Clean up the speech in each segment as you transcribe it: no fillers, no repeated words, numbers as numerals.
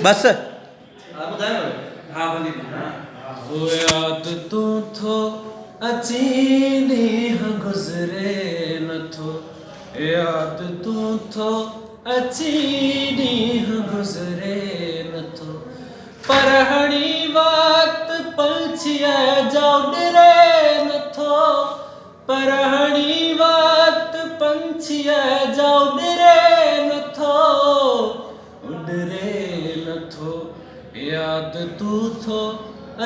बस वो याद तू थो अची ॾींह गुज़रे नथो याद तू थो अची ॾींह गुज़रे नथो पर हणी वक़्त पंछीअ जो ॾिरे नथो पर हणी वक़्त पंछीअ जो ॾिरे नथो उॾरे नथो याद तू थो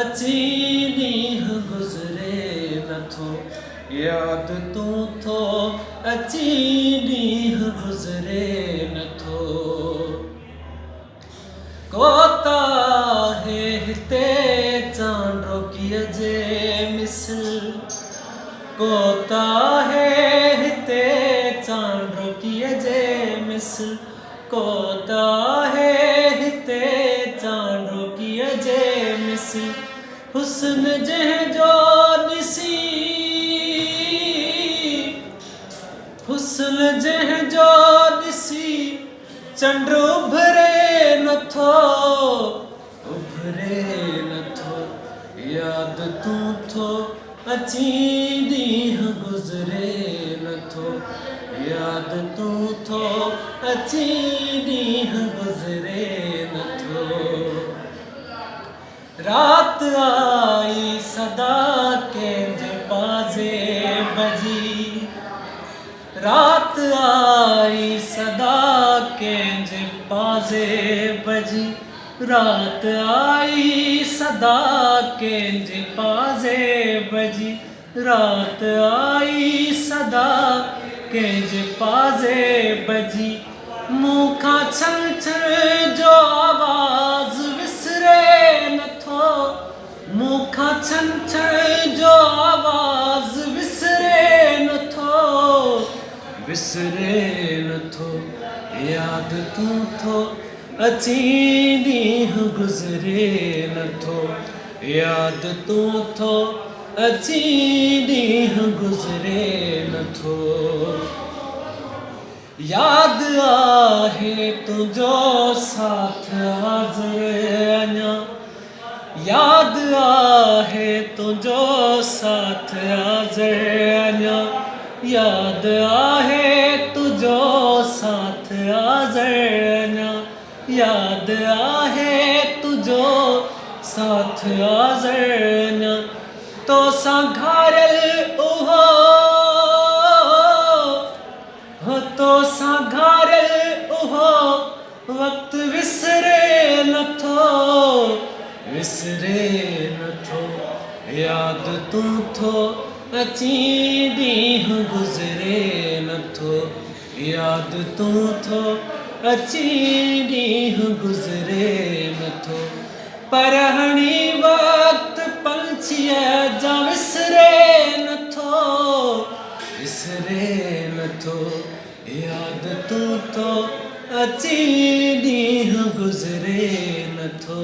अची ॾींह गुज़रे नथो याद तू थो अची ॾींह गुज़रे नथो कोताहे हिते चांडोकीअ जे मिसल कोताहे हिते चांडोकीअ जे मिसल कोताहे हिते चांडोकीअ जे मिसल हुस्न जंहिंजो ॾिसी हुस्न जंहिंजो ॾिसी चंड उभरे नथो याद तू थो अची ॾींह गुज़रे नथो याद तू थो अची ॾींह गुज़रे नथो रात आई सदा कंहिंजे पाज़े बजी रात आई सदा कंहिंजे पाज़े बजी रात आई सदा कंहिंजे पाज़े बजी रात आई सदा कंहिंजे पाज़े बजी मूंखां छल छल जो आवाज़ विसरे नथो मूंखां छल छल जो आवाज़ विसरे नथो याद तू थो अची ॾींह गुज़रे नथो याद तू थो अची ॾींह गुज़रे नथो याद आहे तुंहिंजो साथ हाज़िर अञा याद आहे तुंहिंजो साथ हाज़िर अञा याद आहे तुंहिंजो साथ हाज़िर अञा याद आहे तुंहिंजो साथ हाज़िर अञा तोसां घारियल उहो तोसां घारियल उहो वक़्तु विसरे नथो याद तू थो अची ॾींह गुज़रे नथो याद तू थो अची ॾींह गुज़रे नथो पर हणी वक़्त पंछीअ जा विसरे नथो याद तू थो अची ॾींह गुज़रे नथो